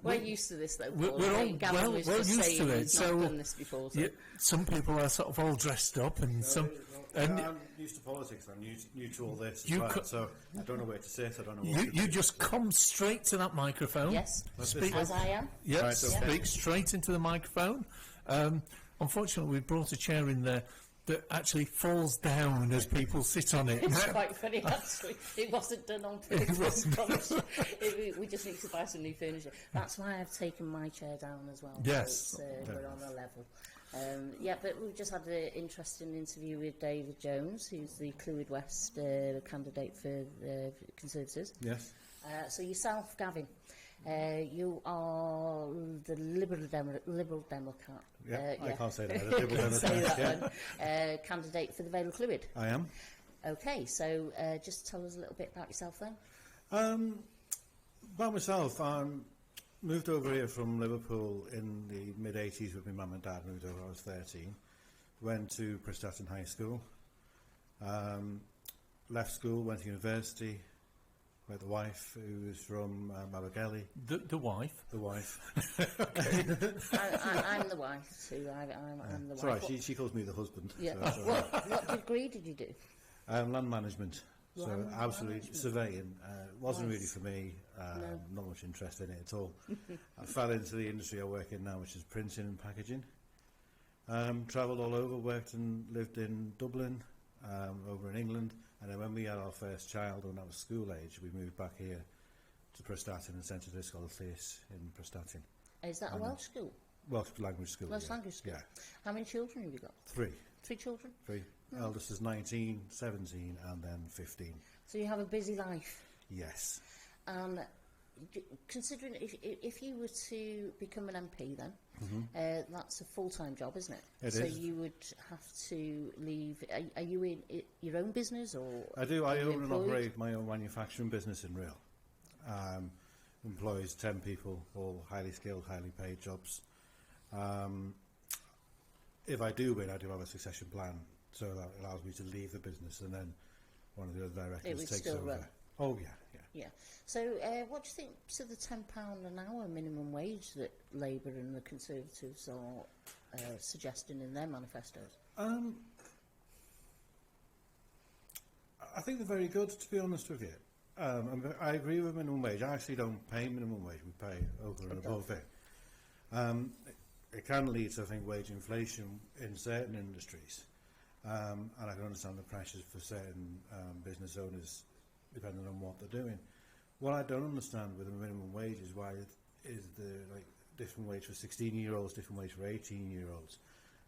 we're used to this, though. We're all Gavin was well just used saying to it. he's So not done this before. So. yeah, some people are sort of all dressed up, and I'm used to politics. I'm new to all this as well, so I don't know where to sit. I don't know what to do. You just come straight to that microphone. Yes, Speak, as I am. Yeah, Right, okay. speak straight into the microphone. Unfortunately, we brought a chair in there that actually falls down as people sit on it. It's quite funny, actually. It wasn't done on purpose. We just need to buy some new furniture. That's why I've taken my chair down as well. Yes. So we're on a level. But we've just had an interesting interview with David Jones, who's the Clwyd West candidate for the Conservatives. Yes. So yourself, Gavin, you are the Liberal Democrat. Yeah, I can't say that. Candidate for the Vale of Clwyd. I am. Okay, so just tell us a little bit about yourself then. About myself, I moved over here from Liverpool in the mid-80s with my mum and dad. Moved over when I was 13. Went to Prestatyn High School. Left school, went to university. With the wife, who was from Abergele. The wife? The wife. I'm the wife too. I'm the wife. Sorry, she calls me the husband. Yeah. So What degree did you do? land management. Land absolutely management. Surveying wasn't Nice. really for me. No. Not much interest in it at all. I fell into the industry I work in now, which is printing and packaging. Travelled all over, worked and lived in Dublin, over in England, and then when we had our first child, when I was school age, we moved back here to Prestatyn and sent her to School Llys in Prestatyn. Is that a Welsh school? Welsh language school. Welsh yeah. language school. Yeah. How many children have you got? Three. 3 children. Eldest is 19, 17, and then 15. So you have a busy life. Yes. And considering if you were to become an MP then, that's a full-time job, isn't it? It so is. you would have to leave. Are you in your own business or? I do. are I you own and employed? operate my own manufacturing business in Real. Employs 10 people, all highly skilled, highly paid jobs. If I do win, I do have a succession plan, so that allows me to leave the business, and then one of the other directors takes still over. run. Oh yeah. Yeah. So what do you think to the £10 an hour minimum wage that Labour and the Conservatives are suggesting in their manifestos? I think they're very good, to be honest with you. I agree with minimum wage. I actually don't pay minimum wage. We pay over and above it. It can lead to, I think, wage inflation in certain industries. And I can understand the pressures for certain business owners, depending on what they're doing. What I don't understand with the minimum wage is why is the different wage for 16-year-olds, different wage for 18-year-olds,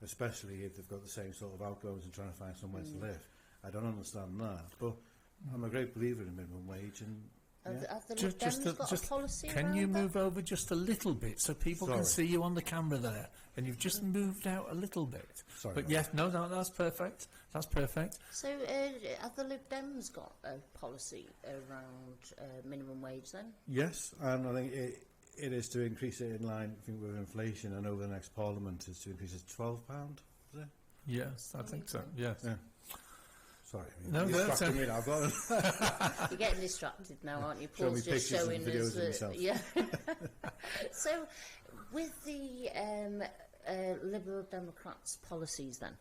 especially if they've got the same sort of outgoings and trying to find somewhere to live. I don't understand that, but I'm a great believer in minimum wage. And Have the Lib Dems got a policy can around you that? move over just a little bit so people can see you on the camera there? And you've just moved out a little bit. Sorry. But yes, no, that's perfect. That's perfect. So have the Lib Dems got a policy around minimum wage then? Yes, and I think it is to increase it in line, I think, with inflation, and over the next Parliament is to increase it to £12, is it? Yes, I think so. Yes. Yeah. Sorry, No, that's me now. I've got You're getting distracted now, aren't you? Show me Paul's just pictures and showing videos us. of myself. Yeah. So, with the Liberal Democrats' policies, then,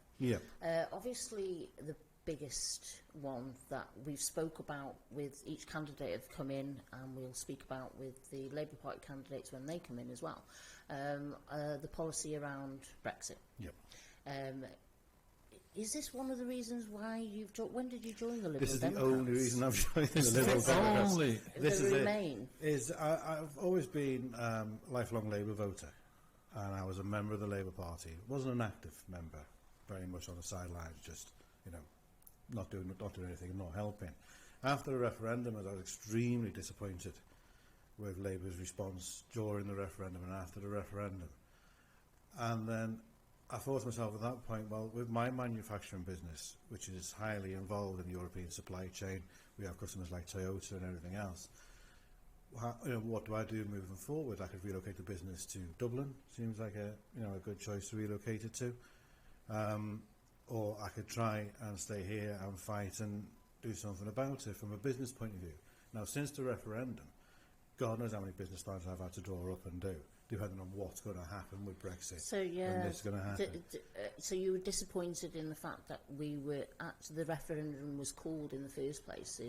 obviously the biggest one that we've spoke about with each candidate have come in, and we'll speak about with the Labour Party candidates when they come in as well. The policy around Brexit. Yep. Is this one of the reasons why you've when did you join the Liberal This is Democrats? the only reason I've joined the This Liberal is the Democrats. only. This is Remain. I've always been a lifelong Labour voter, and I was a member of the Labour Party. Wasn't an active member, very much on the sidelines, just not doing anything and not helping. After the referendum, I was extremely disappointed with Labour's response during the referendum and after the referendum. And then I thought to myself at that point, well, with my manufacturing business, which is highly involved in the European supply chain, we have customers like Toyota and everything else. What do I do moving forward? I could relocate the business to Dublin. Seems like a good choice to relocate it to. Or I could try and stay here and fight and do something about it from a business point of view. Now, since the referendum, God knows how many business plans I've had to draw up and do, depending on what's going to happen with Brexit. So yeah, when this is going to happen. So you were disappointed in the fact that the referendum was called in the first place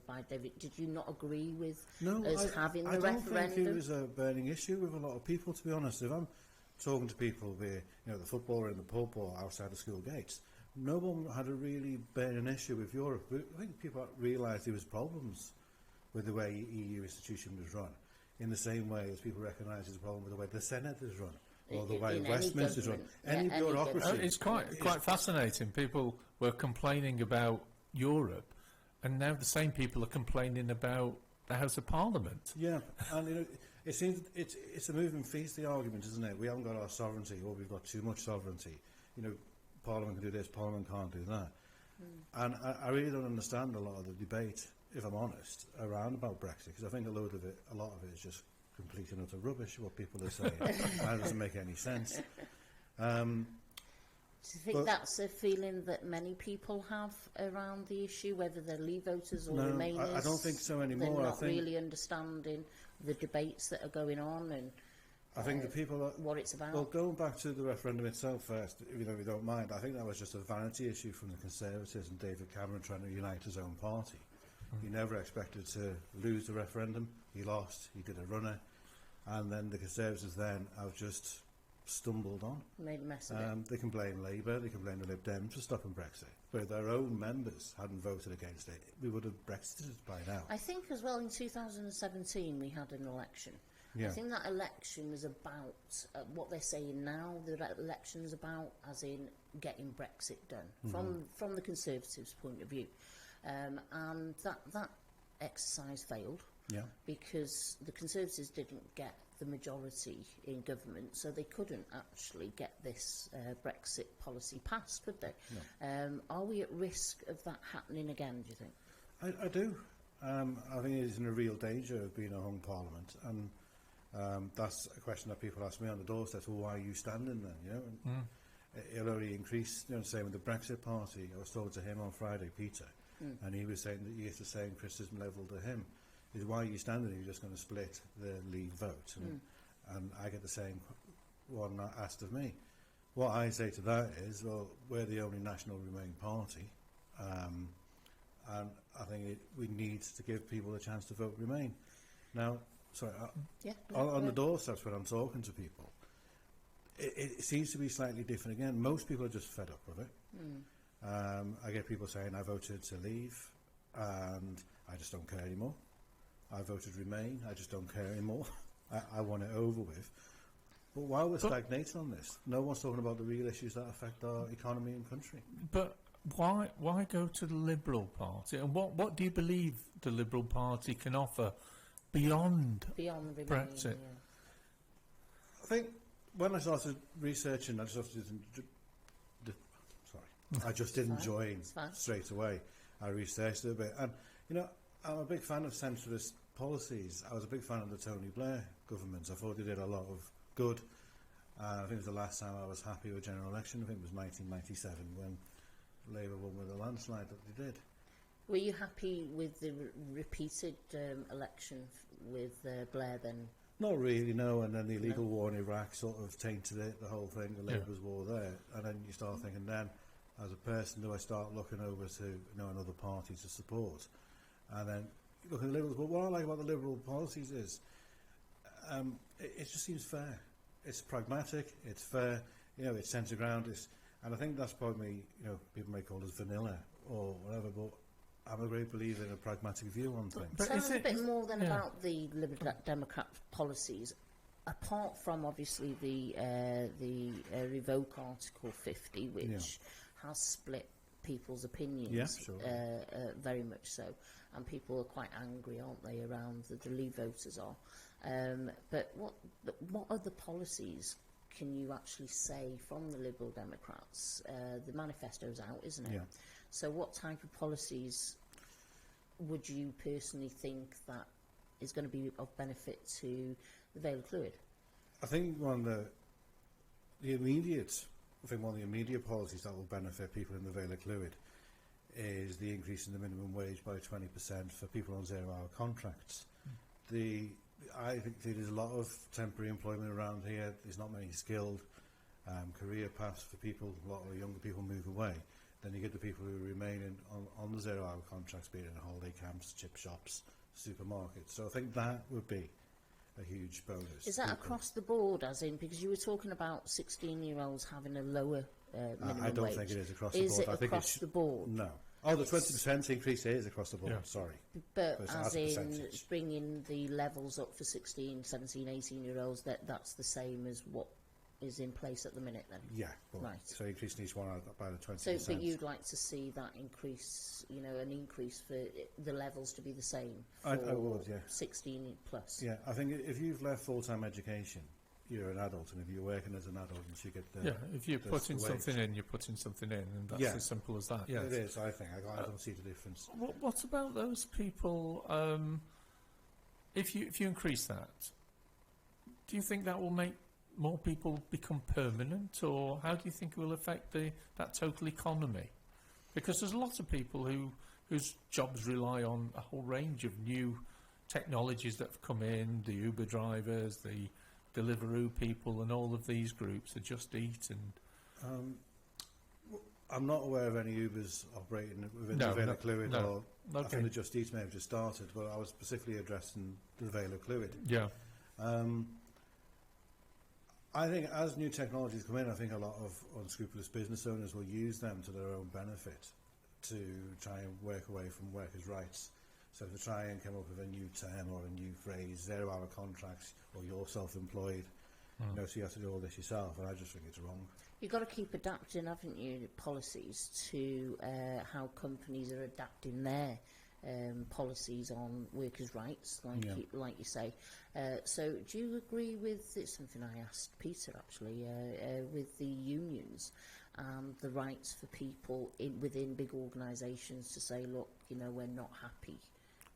by David. Did you not agree with us having the referendum? I don't think it was a burning issue with a lot of people, to be honest. If I'm talking to people, the footballer in the pub or outside the school gates, no one had a really burning issue with Europe. I think people realised there was problems with the way EU institution was run, in the same way as people recognise there's a problem with the way the Senate is run, or the way Westminster is run. Any bureaucracy. It's quite fascinating. People were complaining about Europe, and now the same people are complaining about the House of Parliament. Yeah, and it seems it's a moving feast, the argument, isn't it? We haven't got our sovereignty, or we've got too much sovereignty. Parliament can do this, Parliament can't do that. And I really don't understand a lot of the debate, if I'm honest, around about Brexit, because I think a lot of it is just complete and utter rubbish, what people are saying. And it doesn't make any sense. Do you think that's a feeling that many people have around the issue, whether they're Leave voters or Remainers? I don't think so anymore. They're not really understanding the debates that are going on and I think the people what it's about. Well, going back to the referendum itself first, if you don't mind, I think that was just a vanity issue from the Conservatives and David Cameron trying to unite his own party. He never expected to lose the referendum. He lost. He did a runner, and then the Conservatives then have just stumbled on. Made a mess of it. They can blame Labour. They can blame the Lib Dems for stopping Brexit. But if their own members hadn't voted against it, we would have Brexited by now. I think as well in 2017 we had an election. Yeah. I think that election was about what they're saying now. The election's about, as in getting Brexit done from the Conservatives' point of view, and that exercise failed. Yeah. Because the Conservatives didn't get the majority in government, so they couldn't actually get this Brexit policy passed, could they? No. Are we at risk of that happening again, do you think? I do. I think it is in a real danger of being a hung parliament, and that's a question that people ask me on the doorstep. Well, why are you standing then? It'll only increase. Same with the Brexit Party. I was talking to him on Friday, Peter, and he was saying that he gets the same criticism levelled to him. Is why are you standing there? You're just going to split the Leave vote, and I get the same one asked of me. What I say to that is, well, we're the only national Remain party, and I think we need to give people a chance to vote Remain. Now, sorry, on the doorsteps when I'm talking to people, it seems to be slightly different again. Most people are just fed up with it. I get people saying, I voted to Leave, and I just don't care anymore. I voted Remain, I just don't care anymore. I want it over with. But while we're stagnating on this, no one's talking about the real issues that affect our economy and country. But why go to the Liberal Party? And what do you believe the Liberal Party can offer beyond Remain, Brexit? Yeah. I think when I started researching, I just didn't join straight away. I researched it a bit, and I'm a big fan of centralist policies. I was a big fan of the Tony Blair government. I thought they did a lot of good. I think it was the last time I was happy with a general election. I think it was 1997 when Labour won with a landslide that they did. Were you happy with the repeated election with Blair then? Not really, no. And then the illegal war in Iraq sort of tainted it, the whole thing, the Labour's war there. And then you start thinking, then, as a person, do I start looking over to another party to support? And then you look at the Liberals. But what I like about the Liberal policies is it just seems fair. It's pragmatic. It's fair. It's centre ground. And I think that's probably people may call us vanilla or whatever. But I'm a great believer in a pragmatic view on things. Tell us a bit more then about the Liberal Democrat policies, apart from obviously the revoke Article 50, which has split people's opinions, very much so, and people are quite angry, aren't they, around the Leave voters are. But what other policies can you actually say from the Liberal Democrats? The manifesto's out, isn't it? Yeah. So what type of policies would you personally think that is going to be of benefit to the Vale of Clwyd? I think one of the immediate policies that will benefit people in the Vale of Clwyd is the increase in the minimum wage by 20% for people on 0-hour contracts. I think there's a lot of temporary employment around here. There's not many skilled career paths for people. A lot of younger people move away. Then you get the people who remain on the zero-hour contracts, be it in holiday camps, chip shops, supermarkets. So I think that would be a huge bonus. Is that across the board, as in, because you were talking about 16-year-olds having a lower minimum wage? I don't think it is across the board. Is it I think across the board? No. Oh, the 20% increase is across the board, sorry. But as in bringing the levels up for 16, 17, 18-year-olds, that's the same as what is in place at the minute then? Yeah. Well, right. So increasing each one by the 20%. So, but you'd like to see that increase, an increase for the levels to be the same for I would, yeah. 16 plus? Yeah, I think if you've left full-time education, you're an adult, and if you're working as an adult, you get the if you're putting something in, you're putting something in, and that's as simple as that. Yeah, it is. I think I don't see the difference. What about those people? If you increase that, do you think that will make more people become permanent, or how do you think it will affect that total economy? Because there's a lot of people whose jobs rely on a whole range of new technologies that have come in, the Uber drivers, the Deliveroo people, and all of these groups, the Just Eat and... I'm not aware of any Ubers operating within the Vale of Clwyd, or I think the Just Eat may have just started, but I was specifically addressing the Vale of Clwyd. Yeah. I think as new technologies come in, I think a lot of unscrupulous business owners will use them to their own benefit to try and work away from workers' rights. So to try and come up with a new term or a new phrase, zero-hour contracts, or you're self-employed, so you have to do all this yourself, and I just think it's wrong. You've got to keep adapting, haven't you, policies to how companies are adapting their policies on workers' rights, like you say. So do you agree with, it's something I asked Peter actually, with the unions and the rights for people within big organisations to say, look, we're not happy?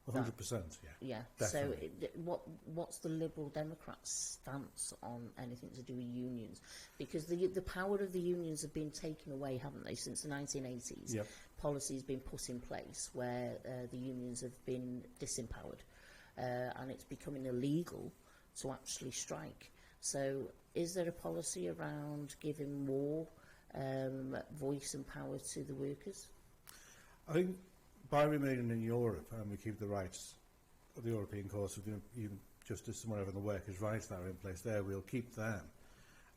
100%, yeah. Definitely. So what's the Liberal Democrats' stance on anything to do with unions? Because the power of the unions have been taken away, haven't they, since the 1980s? Yep. Policy has been put in place where the unions have been disempowered, and it's becoming illegal to actually strike. So is there a policy around giving more voice and power to the workers? I think by remaining in Europe, and we keep the rights of the European Courts of Justice and whatever the workers' rights that are in place there, we'll keep them.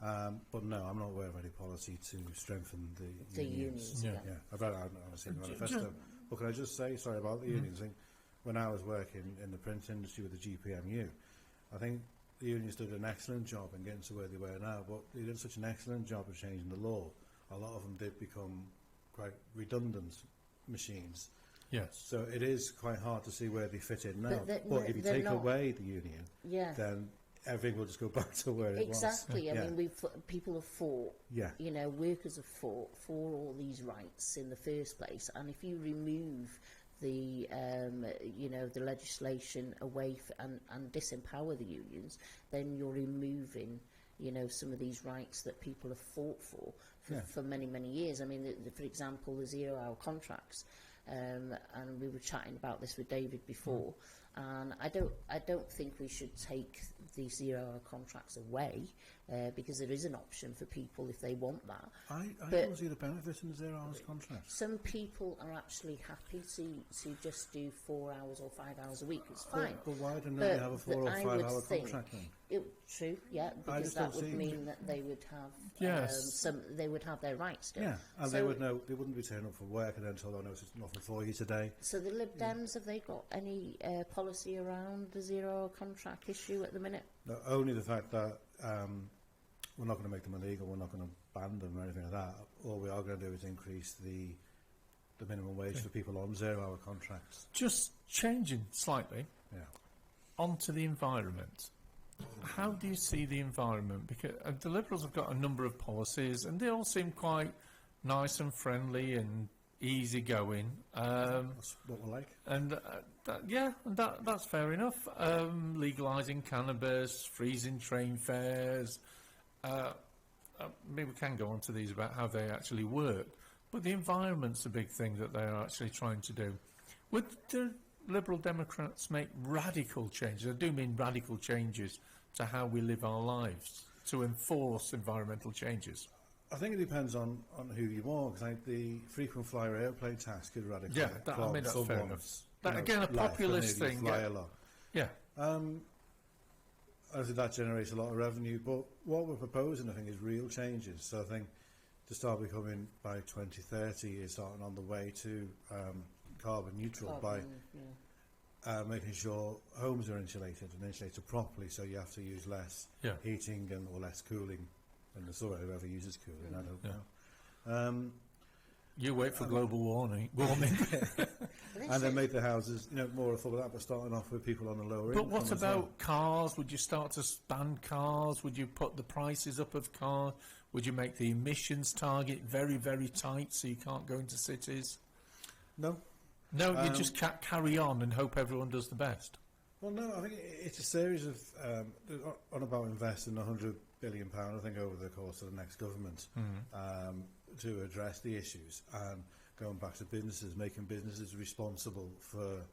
But no, I'm not aware of any policy to strengthen the unions. Yeah. I've seen the manifesto. But can I just say, sorry about the unions thing, when I was working in the print industry with the GPMU, I think the unions did an excellent job in getting to where they were now, but they did such an excellent job of changing the law. A lot of them did become quite redundant machines. Yes. So it is quite hard to see where they fit in now. But if you take away the union, then everything will just go back to where it was. Exactly. I mean, people have fought. Yeah. Workers have fought for all these rights in the first place, and if you remove the the legislation away and disempower the unions, then you're removing some of these rights that people have fought for many years. I mean, for example, the zero-hour contracts. And we were chatting about this with David before, and I don't think we should take the zero-hour contracts away because there is an option for people if they want that. I don't see the benefit in the zero-hour contracts. Some people are actually happy to just do 4 hours or 5 hours a week. It's fine. But why don't they have a 4 or 5 hour contract then? True, yeah, because that would mean that they would have they would have their rights still. Yeah, and they would know they wouldn't be turning up for work and then told, "Oh no, it's nothing for you today." So the Lib Dems, have they got any policy around the zero-hour contract issue at the minute? No, only the fact that we're not going to make them illegal, we're not going to ban them or anything like that. All we are going to do is increase the minimum wage for people on zero-hour contracts. Just changing slightly onto the environment. How do you see the environment? Because the Liberals have got a number of policies, and they all seem quite nice and friendly and easygoing. That's what we like. And that's fair enough. Legalising cannabis, freezing train fares. Maybe we can go on to these about how they actually work. But the environment's a big thing that they are actually trying to do. Would there Liberal Democrats make radical changes, I do mean radical changes to how we live our lives to enforce environmental changes? I think it depends on who you are, because the frequent flyer airplane tax could radically Yeah, I mean, that's fair enough. That, again, a populist thing. Fly a lot. Yeah. I think that generates a lot of revenue, but what we're proposing, I think, is real changes. So I think to start becoming by 2030 is starting on the way to carbon neutral by making sure homes are insulated and insulated properly, so you have to use less heating or less cooling. And the sort of whoever uses cooling, I don't know. You wait for global warming. And then make the houses, more affordable. But starting off with people on the lower income. But what about cars? Would you start to ban cars? Would you put the prices up of cars? Would you make the emissions target very, very tight so you can't go into cities? No. No, you just carry on and hope everyone does the best. Well, no, I think it's a series of on about investing £100 billion, I think, over the course of the next government to address the issues, and going back to businesses, making businesses responsible for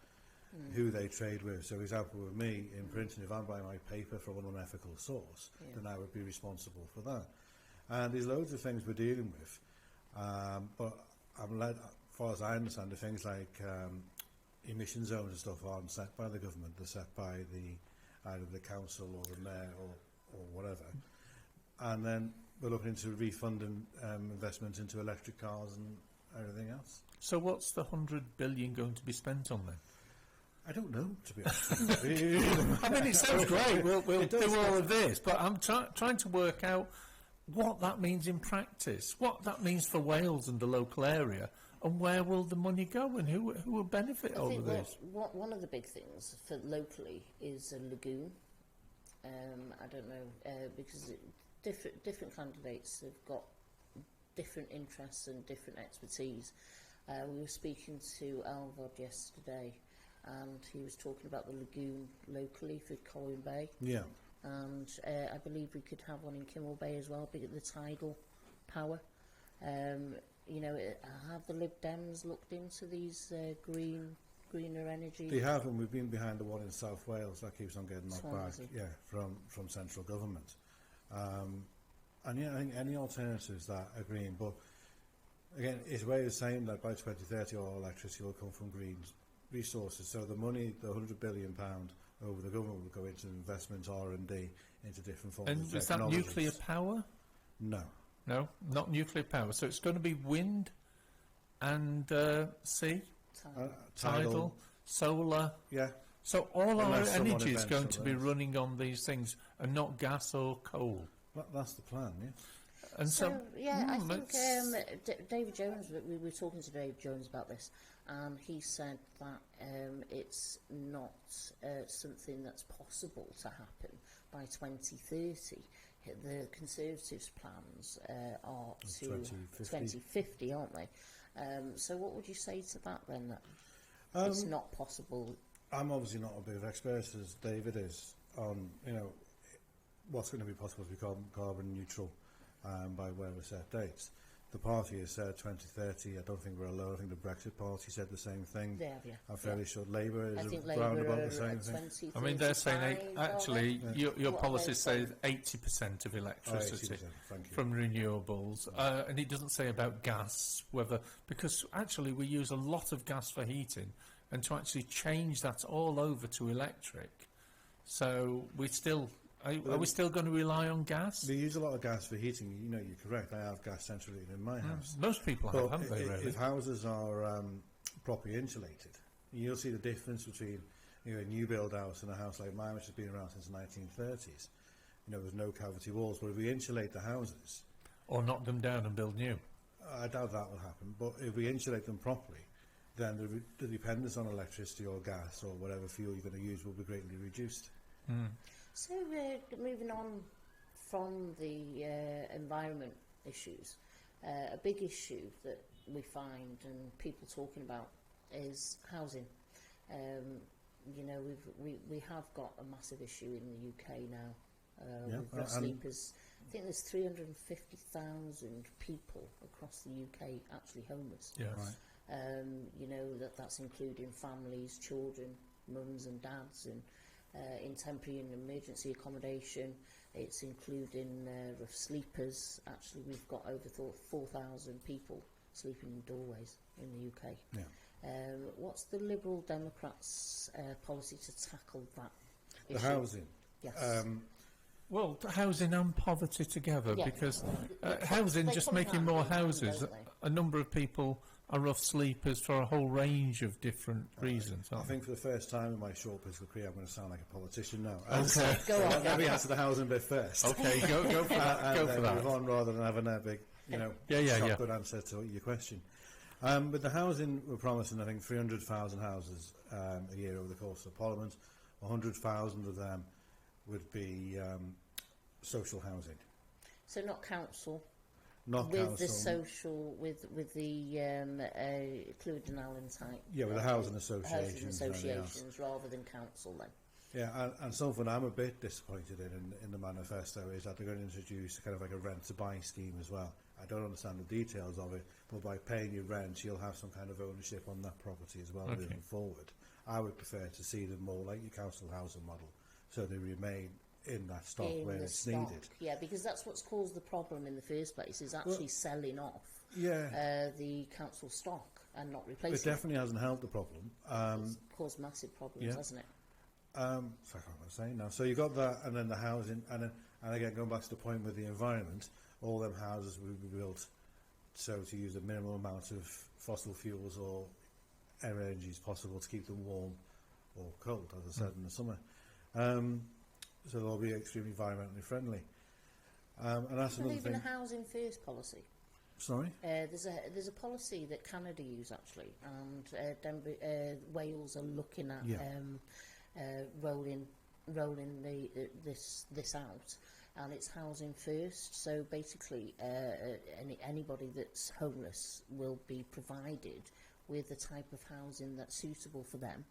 who they trade with. So, for example, with me in printing, if I'm buying my paper from an unethical source, then I would be responsible for that. And there's loads of things we're dealing with, but I'm led, as far as I understand, the things like emission zones and stuff aren't set by the government; they're set by either the council or the mayor or whatever. And then we're looking into refunding investment into electric cars and everything else. So what's the £100 billion going to be spent on then? I don't know, to be honest. I mean, it sounds great. We'll do all of this, but I'm trying to work out what that means in practice, what that means for Wales and the local area, and where will the money go, and who will benefit over this? One of the big things for locally is a lagoon. I don't know, because different candidates have got different interests and different expertise. We were speaking to Alvod yesterday, and he was talking about the lagoon locally for Colwyn Bay. Yeah. And I believe we could have one in Kimmel Bay as well, because of the tidal power. Have the Lib Dems looked into these greener energy? They have, and we've been behind the one in South Wales that keeps on getting knocked back, from central government. And I think any alternatives that are green, but again, it's a way of saying that by 2030 all electricity will come from green resources. So the money, the £100 billion over the government, will go into investment, R&D, into different forms of technologies. And is that nuclear power? No. No, not nuclear power. So it's going to be wind and sea, tidal, solar. Yeah. So all our energy is going to be running on these things, and not gas or coal. That's the plan, yeah. And I think David Jones, we were talking to David Jones about this, and he said that it's not something that's possible to happen by 2030. The Conservatives' plans are to 2050, aren't they? So what would you say to that then, that it's not possible? I'm obviously not a bit of expert, as David is, on what's going to be possible to become carbon neutral by where we set dates. The party has said 2030. I don't think we're alone. I think the Brexit party said the same thing. They have, yeah. I'm fairly sure Labour is Labour around about the same thing. I mean, they're saying your policies say 80% of electricity from renewables, and it doesn't say about gas, because actually we use a lot of gas for heating, and to actually change that all over to electric, so we still. Are we still going to rely on gas? We use a lot of gas for heating. You're correct. I have gas centrally in my house. Most people have, haven't they, really? If houses are properly insulated, you'll see the difference between a new build house and a house like mine, which has been around since the 1930s. There's no cavity walls. But if we insulate the houses... Or knock them down and build new. I doubt that will happen. But if we insulate them properly, then the dependence on electricity or gas or whatever fuel you're going to use will be greatly reduced. So moving on from the environment issues, a big issue that we find and people talking about is housing. We have got a massive issue in the UK now with rest sleepers. I think there's 350,000 people across the UK actually homeless. Yes. You know, that's including families, children, mums and dads, and in temporary and emergency accommodation. It's including rough sleepers. Actually, we've got over 4,000 people sleeping in doorways in the UK. Yeah. What's the Liberal Democrats' policy to tackle that issue? The housing. Yes. Well, housing and poverty together, Yeah. because housing, just making more houses, a number of people are rough sleepers for a whole range of different reasons. I think for the first time in my short political career, I'm going to sound like a politician now. Okay. Go on. Let me answer the housing bit first. Okay, go for that. Go for that. Move on rather than having a big, shotgun answer to your question. With the housing, we're promising, I think, 300,000 houses a year over the course of Parliament. 100,000 of them would be social housing. So not council. Not with council. The social, with the Clwyd and Allen type. Yeah, with the housing associations. Housing associations rather than council then. Yeah, and something I'm a bit disappointed in the manifesto is that they're going to introduce kind of like a rent-to-buy scheme as well. I don't understand the details of it, but by paying your rent, you'll have some kind of ownership on that property as well moving forward. I would prefer to see them more like your council housing model, so they remain in that stock where it's needed. Yeah, because that's what's caused the problem in the first place, is actually selling off the council stock and not replacing it. It definitely hasn't helped the problem. It's caused massive problems, hasn't it? So I can't remember what I'm saying now. So you've got that, and then the housing, and again, going back to the point with the environment, all them houses will be built so to use a minimal amount of fossil fuels or energy as possible to keep them warm or cold, as I said, in the summer. So they'll be extremely environmentally friendly. And that's another thing. Even a housing first policy. Sorry? There's a policy that Canada use actually, and Wales are looking at rolling this out, and it's housing first. So basically, anybody that's homeless will be provided with the type of housing that's suitable for them,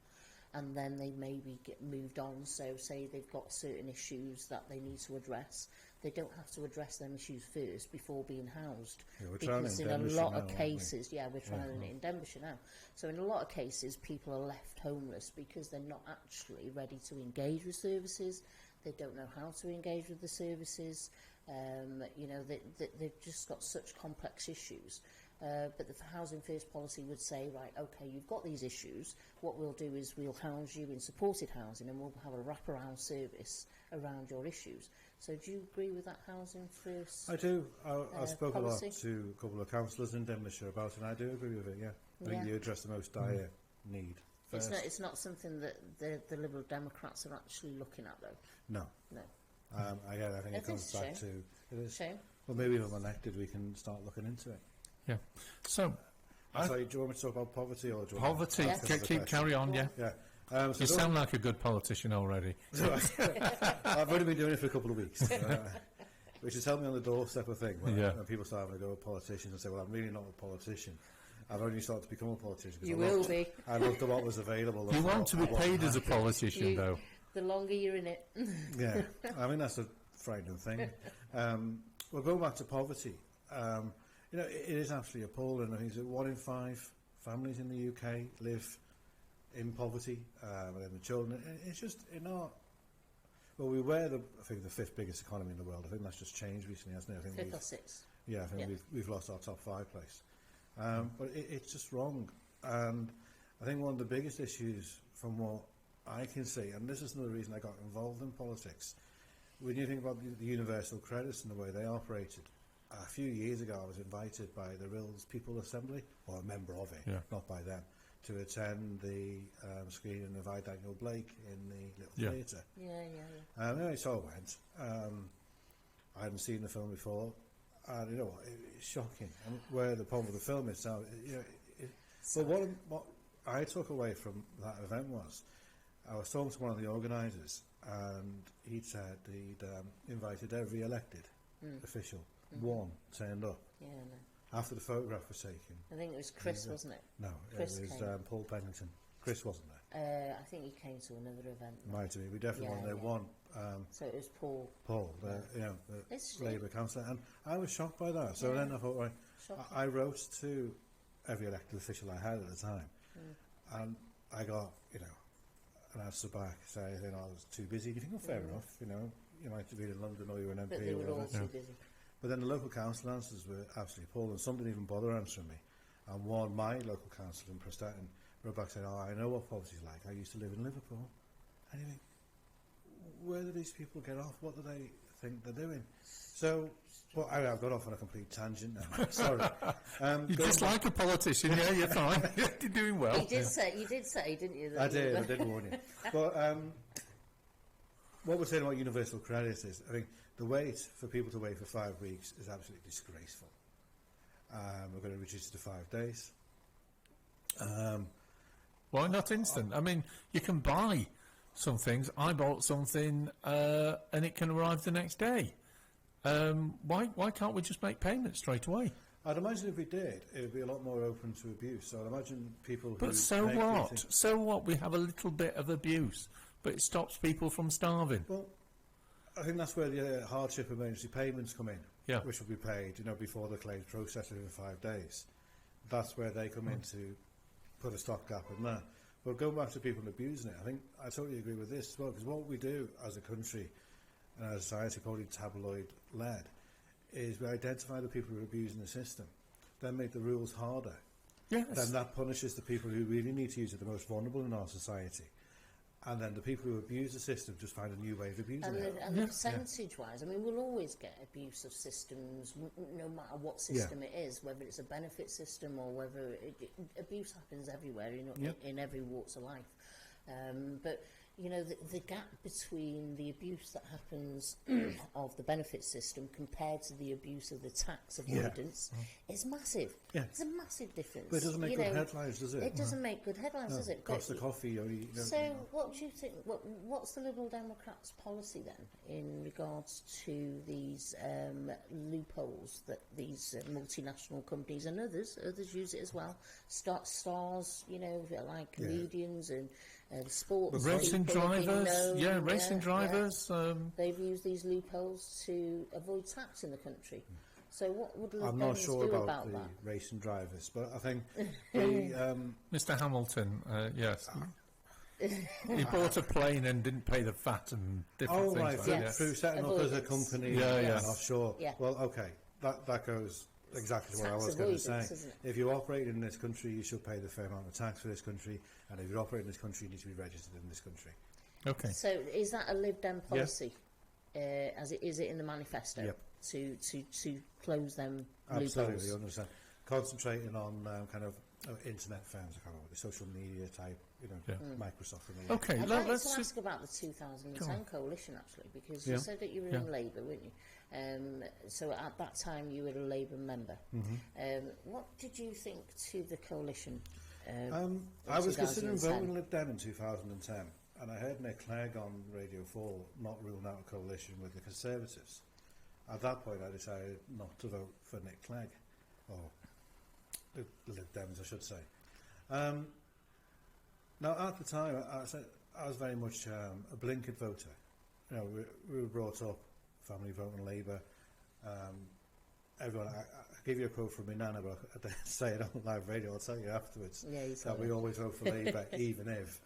and then they maybe get moved on. So say they've got certain issues that they need to address, they don't have to address them issues first before being housed. Yeah, because in a lot of cases, we're trying it in Denbighshire now. So in a lot of cases, people are left homeless because they're not actually ready to engage with services. They don't know how to engage with the services. They've just got such complex issues. But the housing first policy would say, right, okay, you've got these issues. What we'll do is we'll house you in supported housing, and we'll have a wraparound service around your issues. So do you agree with that housing first? I do. I spoke policy? a lot to a couple of councillors in Denbighshire about it, and I do agree with it, I think you address the most dire need first. It's not something that the Liberal Democrats are actually looking at, though. No. Again, I think it comes back to... It is. Shame. Well, maybe if I'm elected, we can start looking into it. Yeah. So... Sorry, do you want me to talk about poverty or do you poverty? Keep carry on, yeah. So you sound like a good politician already. I've only been doing it for a couple of weeks, which has helped me on the doorstep of thing. When people start having to go with politicians and say, well, I'm really not a politician. I've only started to become a politician. You will be. I looked at what was available. You want to be paid as a politician, though. The longer you're in it. Yeah, I mean, that's a frightening thing. Well, going back to poverty, it is absolutely appalling. I think that 1 in 5 families in the UK live in poverty, and then the children. It's just well, we were I think the 5th biggest economy in the world. I think that's just changed recently, hasn't it? I think 5th or 6th. Yeah, I think we've lost our top 5 place. But it's just wrong, and I think one of the biggest issues from what I can see, and this is another reason I got involved in politics, when you think about the universal credits and the way they operated. A few years ago, I was invited by the Rills People Assembly, or a member of it, not by them, to attend the screening of I, Daniel Blake in the Little Theatre. Anyway, so I went. I hadn't seen the film before, and you know what, it's shocking. And where the problem with the film is now, but what I took away from that event was, I was talking to one of the organisers, and he'd said he'd invited every elected official. One turned up. Yeah, no. After the photograph was taken. I think it was Chris, wasn't it? No, Chris it was Paul Pennington. Chris wasn't there. I think he came to another event. Might have been. We definitely weren't there. One. So it was Paul. Paul, the Labour councillor, and I was shocked by that. So then I thought, right, I wrote to every elected official I had at the time. And I got, an answer back saying, I was too busy. You think, well, fair enough, you might have been in London or you were an MP but they or were whatever. all too busy. But then the local council answers were absolutely appalling. Some didn't even bother answering me. And one, my local council in Prestatyn, wrote back saying, I know what poverty's like. I used to live in Liverpool. And you think, where do these people get off? What do they think they're doing? So, well, I've got off on a complete tangent now. Sorry. You're just like a politician. Yeah, you're fine. You're doing well. You did say, didn't you? I did warn you. But what we're saying about universal credit is, I think the wait for people to wait for 5 weeks is absolutely disgraceful. We're going to reduce it to 5 days. Why not instant? I mean, you can buy some things. I bought something and it can arrive the next day. Why can't we just make payments straight away? I'd imagine if we did, it would be a lot more open to abuse. So I'd imagine people But who... so what? So what? We have a little bit of abuse, but it stops people from starving. Well, I think that's where the hardship emergency payments come in, Yeah. which will be paid, before the claims process within 5 days. That's where they come in to put a stopgap in that. But going back to people abusing it, I think I totally agree with this as well, because what we do as a country and as a society, probably tabloid-led, is we identify the people who are abusing the system, then make the rules harder. Yes. Then that punishes the people who really need to use it, the most vulnerable in our society. And then the people who abuse the system just find a new way of abusing it. And the percentage-wise, I mean, we'll always get abuse of systems, no matter what system it is, whether it's a benefit system or whether abuse happens everywhere, in every walks of life. But the gap between the abuse that happens of the benefit system compared to the abuse of the tax avoidance is massive. Yeah. It's a massive difference. But it doesn't make good headlines, does it? It doesn't make good headlines, does it? Cost of coffee. So what do you think, what's the Liberal Democrats' policy then in regards to these loopholes that these multinational companies and others use it as well? Stars, like comedians and sports racing drivers, racing drivers. They've used these loopholes to avoid tax in the country. So what would I'm not sure about the racing drivers, but I think Mr. Hamilton, yes. He bought a plane and didn't pay the VAT and different things. Right, like through setting up as a company offshore. Yeah. Well, okay, that goes exactly what I was going to say. If you operate in this country, you should pay the fair amount of tax for this country, and if you operate in this country, you need to be registered in this country. Okay. So is that a Lib Dem policy? Is it in the manifesto? Yep. To close them Absolutely, loopholes? I understand. Concentrating on kind of internet firms, I can't remember, the social media type, Microsoft and all that. Okay, I'd like to let's ask about the 2010 coalition, actually, because you said that you were in Labour, weren't you? So at that time you were a Labour member. What did you think to the coalition? I was considering voting Lib Dem in 2010, and I heard Nick Clegg on Radio 4 not ruling out a coalition with the Conservatives. At that point I decided not to vote for Nick Clegg, or the Lib Dems I should say. Now at the time I was very much a blinkered voter. We were brought up family voting Labour. Everyone, I give you a quote from my nana, but I don't say it on live radio. I'll tell you afterwards that we always vote for Labour, even if.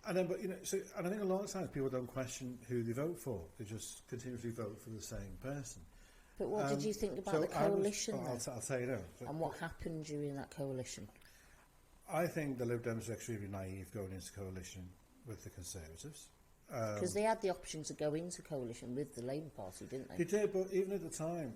And then, and I think a lot of times people don't question who they vote for; they just continuously vote for the same person. But what did you think about the coalition? I'll tell you now. And what happened during that coalition? I think the Lib Dems are extremely naive going into coalition with the Conservatives. Because they had the option to go into coalition with the Labour Party, didn't they? They did, but even at the time,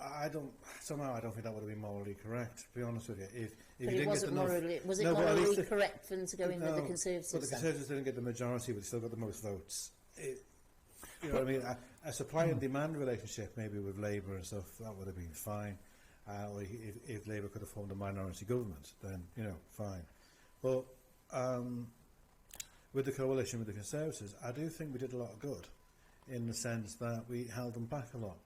I don't think that would have been morally correct, to be honest with you. If but you it wasn't morally, was it morally correct for them to go in with the Conservatives? But the Conservatives didn't get the majority, but they still got the most votes. You know what I mean? A supply and demand relationship, maybe with Labour and stuff, that would have been fine. Or if Labour could have formed a minority government, then, fine. But with the coalition with the Conservatives, I do think we did a lot of good, in the sense that we held them back a lot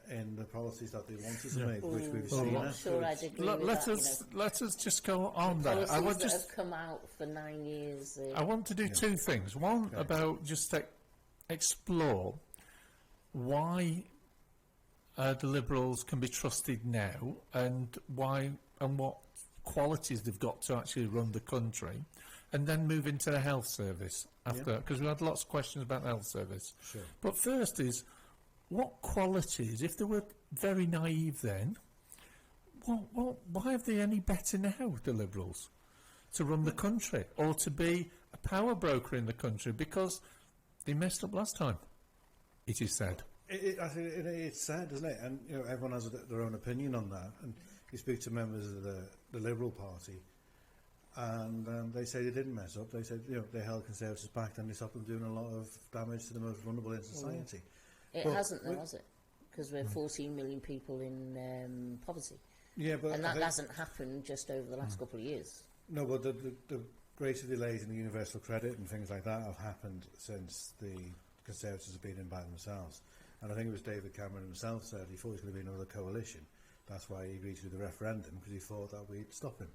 in the policies that they wanted to make, which we've seen afterwards. Let us just go on the there. I would that have come out for 9 years. I want to do two things. One, about just explore why the Liberals can be trusted now, and why and what qualities they've got to actually run the country, and then move into the health service after, because we had lots of questions about the health service. Sure. But first is, what qualities, if they were very naive then, why have they any better now, the Liberals, to run the country or to be a power broker in the country? Because they messed up last time, it is said. I think it's sad, isn't it? And you know, everyone has their own opinion on that. And you speak to members of the Liberal Party, and they say they didn't mess up. They said, you know, they held Conservatives back, and they stopped them doing a lot of damage to the most vulnerable in society. It hasn't, though, has it? Because we're 14 million people in poverty. Yeah, but and that hasn't happened just over the last couple of years. No, but the greater delays in the universal credit and things like that have happened since the Conservatives have been in by themselves. And I think it was David Cameron himself said he thought it was going to be another coalition. That's why he agreed to do the referendum, because he thought that we'd stop him.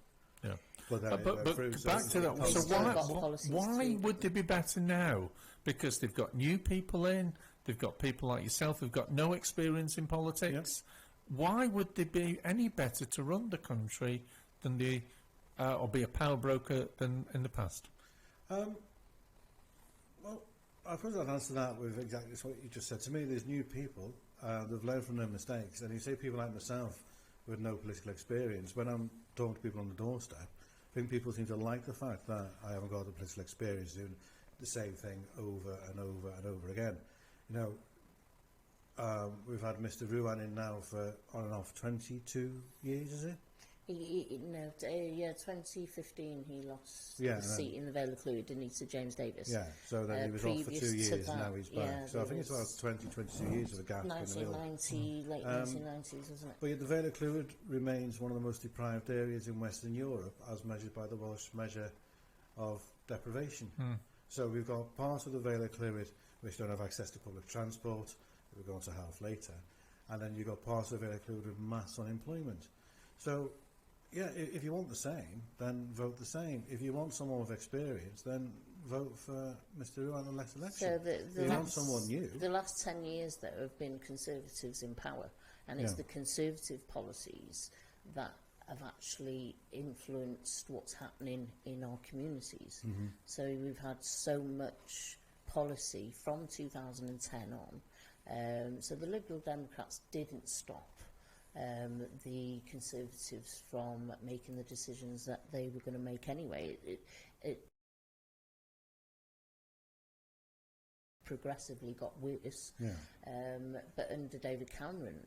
Yeah. But back to that. So why would they be better now? Because they've got new people in, they've got people like yourself who've got no experience in politics. Yep. Why would they be any better to run the country than they, or be a power broker than in the past? Well, I suppose I'd answer that with exactly what you just said. To me, there's new people, they've learned from their mistakes. And you say people like myself with no political experience, when I'm talking to people on the doorstep, I think people seem to like the fact that I haven't got the political experience doing the same thing over and over and over again. You know, we've had Mr. Ruan in now for on and off 22 years, is it? No, 2015 he lost the seat in the Vale of Clwyd, didn't he, to James Davis? Yeah, so then he was off for 2 years, and now he's back. Yeah, so I think it's about 22 years of a gap 1990, late 1990s, wasn't it? But yet the Vale of Clwyd remains one of the most deprived areas in Western Europe, as measured by the Welsh measure of deprivation. So we've got parts of the Vale of Clwyd which don't have access to public transport. We'll go on to health later. And then you've got parts of the Vale of Clwyd with mass unemployment. So, yeah, if you want the same, then vote the same. If you want someone with experience, then vote for Mr. Ruan in the next election. So if you want someone new. The last 10 years, though, have been Conservatives in power, and it's the Conservative policies that have actually influenced what's happening in our communities. So we've had so much policy from 2010 on. So the Liberal Democrats didn't stop the Conservatives from making the decisions that they were going to make anyway. It progressively got worse. But under David Cameron,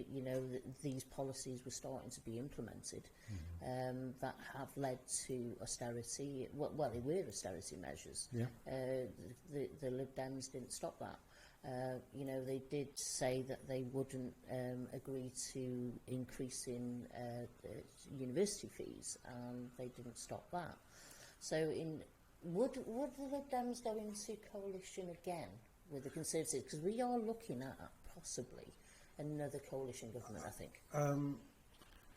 you know, these policies were starting to be implemented that have led to austerity. Well, they were austerity measures. The Lib Dems didn't stop that. You know, they did say that they wouldn't agree to increasing university fees, and they didn't stop that. So, would the Lib Dems go into coalition again with the Conservatives? Because we are looking at possibly another coalition government, I think.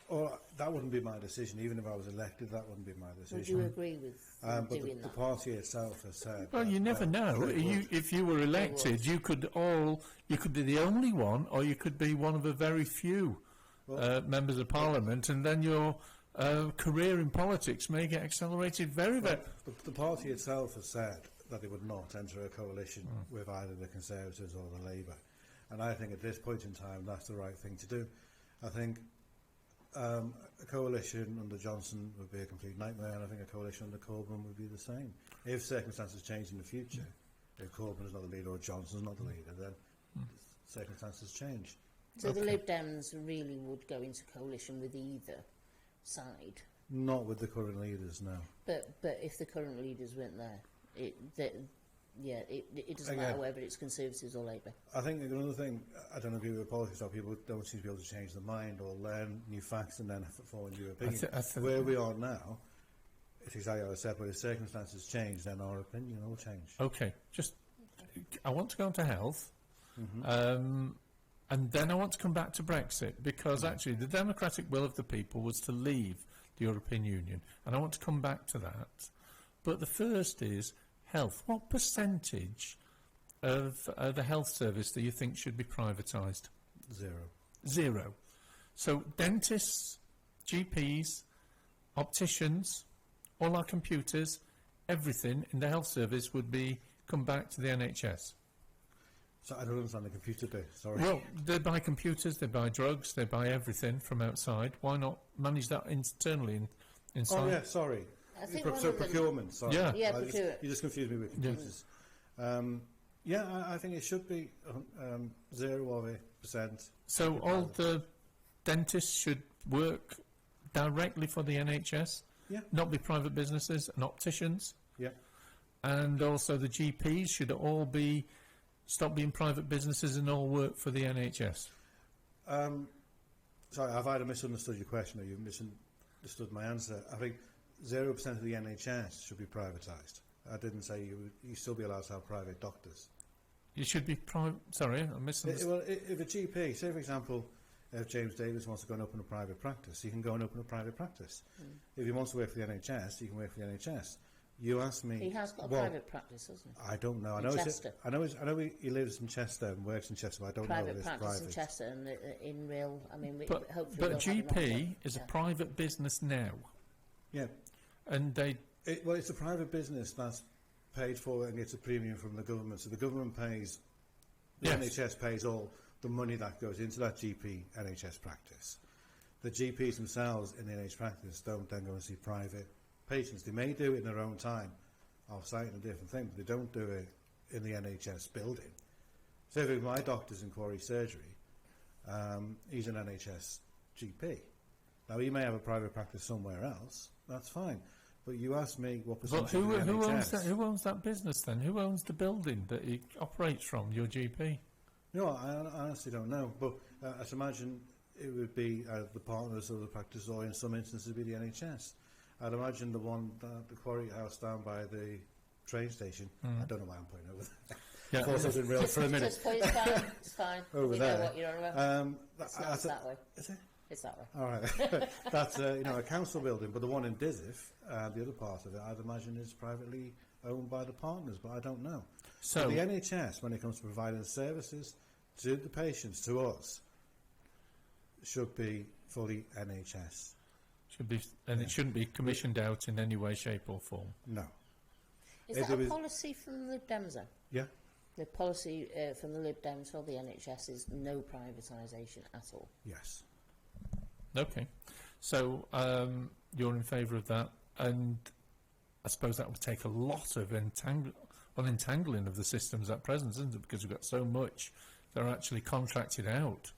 Or that wouldn't be my decision. Even if I was elected, that wouldn't be my decision. Would you agree with doing that? The party itself has said. Well, you never know. If you were elected, you could be the only one, or you could be one of a very few members of Parliament, and then your career in politics may get accelerated very. The party itself has said that it would not enter a coalition with either the Conservatives or the Labour, and I think at this point in time that's the right thing to do. I think a coalition under Johnson would be a complete nightmare, and I think a coalition under Corbyn would be the same. If circumstances change in the future, if Corbyn is not the leader or Johnson is not the leader, then circumstances change. So the Lib Dems really would go into coalition with either side? Not with the current leaders, no. But if the current leaders weren't there, it doesn't matter whether it's Conservatives or Labour. I think another thing, I don't agree with politics, how people don't seem to be able to change their mind or learn new facts and then form a new opinion. Where we are now, it's exactly what I said, but if circumstances change, then our opinion will change. Okay, I want to go on to health, and then I want to come back to Brexit, because actually the democratic will of the people was to leave the European Union, and I want to come back to that. But the first is health. What percentage of the health service do you think should be privatised? 0. Zero. So dentists, GPs, opticians, all our computers, everything in the health service would come back to the NHS. So I don't understand the computer bit, sorry. Well, they buy computers, they buy drugs, they buy everything from outside. Why not manage that internally inside? Oh, yeah, sorry. I think procurement, sorry. Yeah. Yeah, procurement. You just confused me with computers. I think it should be 0%. So all the dentists should work directly for the NHS, not be private businesses, and opticians. Yeah. And also the GPs should all stop being private businesses and all work for the NHS. Sorry, have I misunderstood your question, or you misunderstood my answer? I think 0% of the NHS should be privatised. I didn't say you still be allowed to have private doctors. You should be private. Sorry, I misunderstood. Well, if a GP, say for example, if James Davis wants to go and open a private practice, he can go and open a private practice. If he wants to work for the NHS, he can work for the NHS. You asked me. He has got a private practice, hasn't he? I don't know. Chester. I know he lives in Chester and works in Chester, but I don't know if it's private. Private practice in Chester, and in real. I mean, hopefully. But GP is a private business now. Yeah. And it's a private business that's paid for and gets a premium from the government. So the government pays, the NHS pays all the money that goes into that GP NHS practice. The GPs themselves in the NHS practice don't then go and see private patients. They may do it in their own time, off-site and a different thing, but they don't do it in the NHS building. So if my doctor's in Quarry Surgery, he's an NHS GP. Now he may have a private practice somewhere else, that's fine. But you asked me what percentage of the NHS... Who owns that business then? Who owns the building that he operates from, your GP? No, I honestly don't know. But I'd imagine it would be the partners of the practice, or in some instances be the NHS. I'd imagine the Quarry House down by the train station. I don't know why I'm pointing over there. Yeah. I thought I was in real for a minute. Just point, it's fine. Over you there. know what you're on about. It's that way. Is it? It's that way. All right. That's a council building, but the one in Dizif, the other part of it, I'd imagine is privately owned by the partners, but I don't know. So the NHS, when it comes to providing services to the patients, to us, should be fully NHS. Should be, and it shouldn't be commissioned out in any way, shape or form. No. Is that a policy from the Lib Dems then? Yeah. The policy from the Lib Dems for the NHS is no privatisation at all? Yes. Okay. So you're in favour of that, and I suppose that would take a lot of untangling of the systems at present, isn't it? Because we've got so much that are actually contracted out.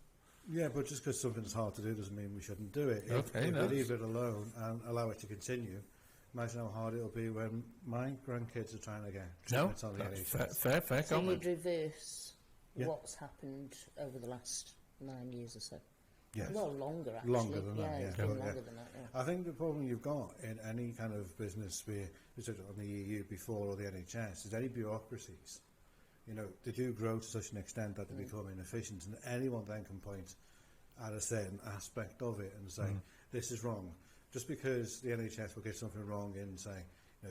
Yeah, but just because something's hard to do doesn't mean we shouldn't do it. If we leave it alone and allow it to continue, imagine how hard it'll be when my grandkids are trying to get treatment on the NHS. Fair so comment. you'd reverse what's happened over the last 9 years or so? Yes. Well, longer actually. Longer than that, it's been longer than that, I think the problem you've got in any kind of business, on the EU before or the NHS, is any bureaucracies. You know, they do grow to such an extent that they become inefficient, and anyone then can point at a certain aspect of it and say, this is wrong. Just because the NHS will get something wrong in, say,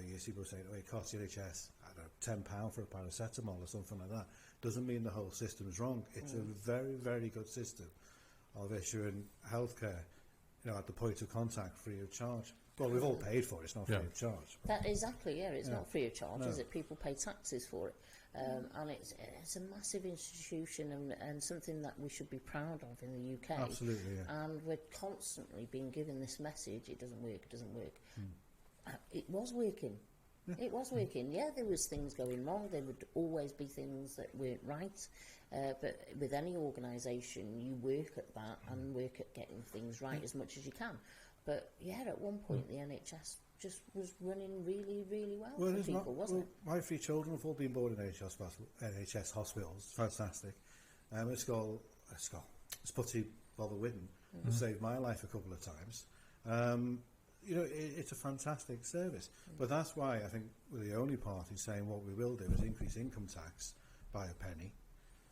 you see people saying, it costs the NHS, I don't know, £10 for a paracetamol or something like that, doesn't mean the whole system is wrong. It's a very, very good system of issuing healthcare, at the point of contact, free of charge. Well, we've all paid for it, it's not free of charge. Exactly, it's not free of charge, is it? People pay taxes for it. And it's a massive institution and something that we should be proud of in the UK. Absolutely, yeah. And we're constantly being given this message, it doesn't work, it doesn't work. It was working. Yeah. It was working. Yeah, there was things going wrong. There would always be things that weren't right. But with any organisation, you work at that and work at getting things right as much as you can. But yeah, at one point the NHS just was running really, really well for people, wasn't it? My 3 children have all been born in NHS hospitals. It's fantastic. It's Sputty Vale of Clwyd that saved my life a couple of times. It's a fantastic service. But that's why I think we're the only party saying what we will do is increase income tax by a penny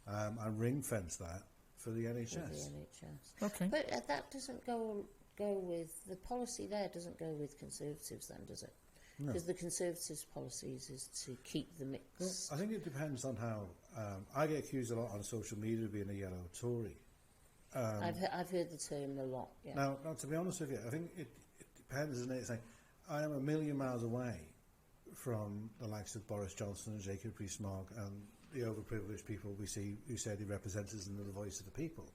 and ring-fence that for the NHS. For the NHS. Okay. But that doesn't go with, the policy there doesn't go with Conservatives then, does it? No. Because the Conservatives' policies is to keep the mix. Well, I think it depends on how... I get accused a lot on social media of being a yellow Tory. I've heard the term a lot. Yeah. Now, to be honest with you, I think it depends, isn't it? It's like, I am a million miles away from the likes of Boris Johnson and Jacob Rees-Mogg and the overprivileged people we see who say they represent us and are the voice of the people.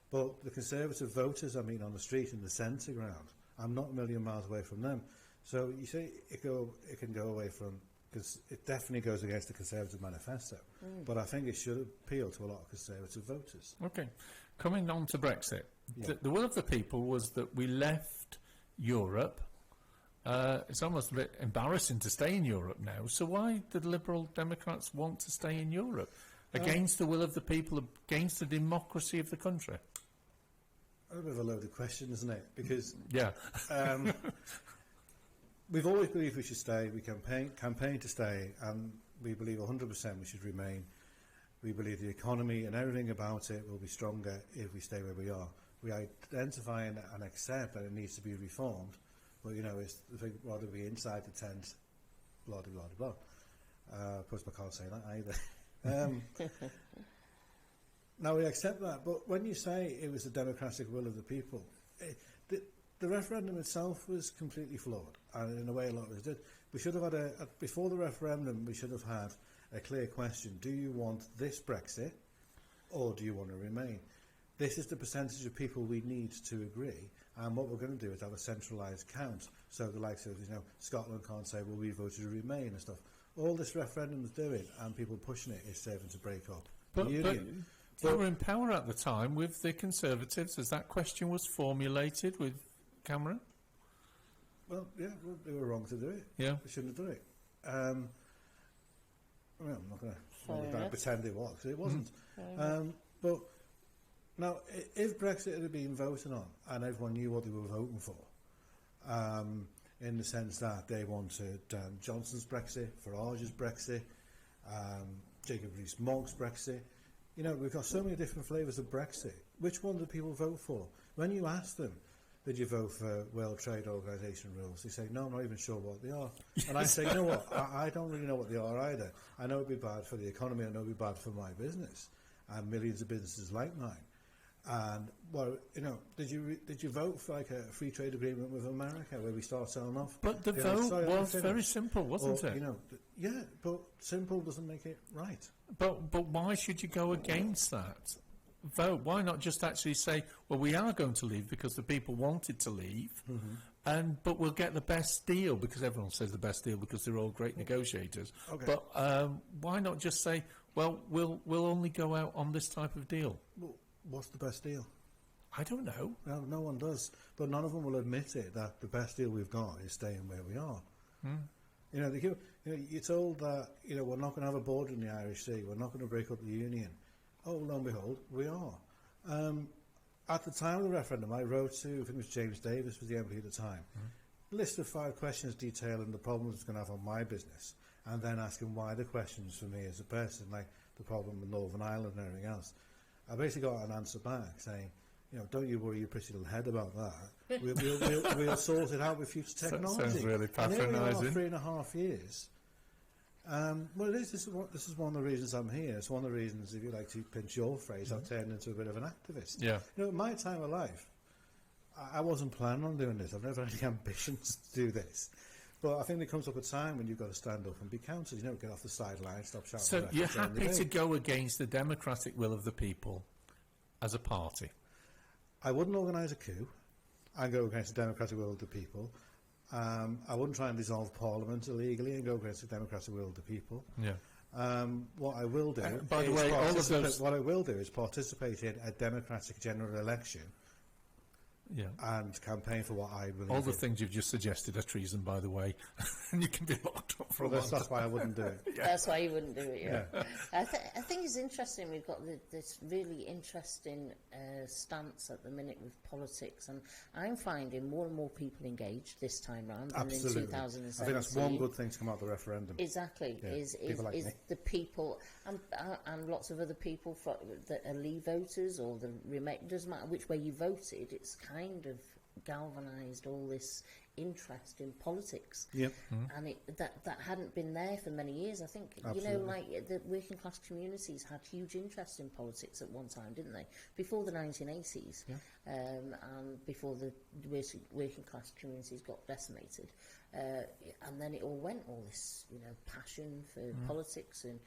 But the Conservative voters I meet on the street in the centre ground, I'm not a million miles away from them. So you say it can go away from, because it definitely goes against the Conservative manifesto. But I think it should appeal to a lot of Conservative voters. Okay. Coming on to Brexit, the will of the people was that we left Europe. It's almost a bit embarrassing to stay in Europe now. So why do the Liberal Democrats want to stay in Europe? Against the will of the people, against the democracy of the country? A bit of a loaded question, isn't it? Because yeah, we've always believed we should stay. We campaign to stay, and we believe 100% we should remain. We believe the economy and everything about it will be stronger if we stay where we are. We identify and accept that it needs to be reformed, but it's the thing, rather be inside the tent, blah blah blah blah. Of course, I can't say that either. Now we accept that, but when you say it was the democratic will of the people, the referendum itself was completely flawed, and in a way a lot of us did. We should have had before the referendum, we should have had a clear question: do you want this Brexit, or do you want to remain? This is the percentage of people we need to agree, and what we're going to do is have a centralised count, so the likes of Scotland can't say, well, we voted to remain and stuff. All this referendum is doing, and people pushing it, is serving to break up the union. They were in power at the time with the Conservatives as that question was formulated with Cameron. Well, yeah, they were wrong to do it. Yeah. They shouldn't have done it. I'm not going to pretend it was, because it wasn't. But now, if Brexit had been voted on and everyone knew what they were voting for, in the sense that they wanted Johnson's Brexit, Farage's Brexit, Jacob Rees-Mogg's Brexit, we've got so many different flavours of Brexit. Which one do people vote for? When you ask them, did you vote for World Trade Organization rules? They say, no, I'm not even sure what they are. And I say, you know what, I don't really know what they are either. I know it'd be bad for the economy, I know it'd be bad for my business, and millions of businesses like mine. And, well, did you vote for like a free trade agreement with America where we start selling off? But the vote was very simple, wasn't it? Yeah, but simple doesn't make it right. But why should you go against that vote? Why not just actually say, well, we are going to leave because the people wanted to leave, but we'll get the best deal, because everyone says the best deal because they're all great negotiators. Okay. But why not just say, well, we'll only go out on this type of deal? Well, what's the best deal? I don't know. No one does. But none of them will admit it, that the best deal we've got is staying where we are. You're told that we're not going to have a border in the Irish Sea, we're not going to break up the union. Oh, lo and behold, we are. At the time of the referendum, I wrote to, I think it was James Davis was the MP at the time, a list of 5 questions detailing the problems it's going to have on my business, and then asking why the questions for me as a person, like the problem with Northern Ireland and everything else. I basically got an answer back saying, don't you worry your pretty little head about that. We'll sort it out with future technology. Sounds really patronising. 3.5 years. Well, this is one of the reasons I'm here. It's one of the reasons, if you like to pinch your phrase, I've turned into a bit of an activist. Yeah. In my time of life, I wasn't planning on doing this. I've never had any ambitions to do this. But I think there comes up a time when you've got to stand up and be counted. Get off the sideline, stop shouting. So you're happy to go against the democratic will of the people as a party? I wouldn't organise a coup. I'd go against the democratic will of the people. I wouldn't try and dissolve Parliament illegally and go against the democratic will of the people. Yeah. What I will do, by the way, what I will do is participate in a democratic general election. Yeah. And campaign for what I believe. All the things you've just suggested are treason, by the way, and you can be locked up for a while. That's why I wouldn't do it. Yeah. That's why you wouldn't do it. Yeah. I think it's interesting. We've got this really interesting stance at the minute with politics, and I'm finding more and more people engaged this time round than in 2017. I think that's one good thing to come out of the referendum. Exactly. Yeah. Is like the people and lots of other people that are Leave voters or the remain. Doesn't matter which way you voted. It's kind of galvanised all this interest in politics. Yep. And that hadn't been there for many years. I think, Absolutely. like the working class communities had huge interest in politics at one time, didn't they? Before the 1980s, and before the working class communities got decimated. And then it all went, all this, passion for politics and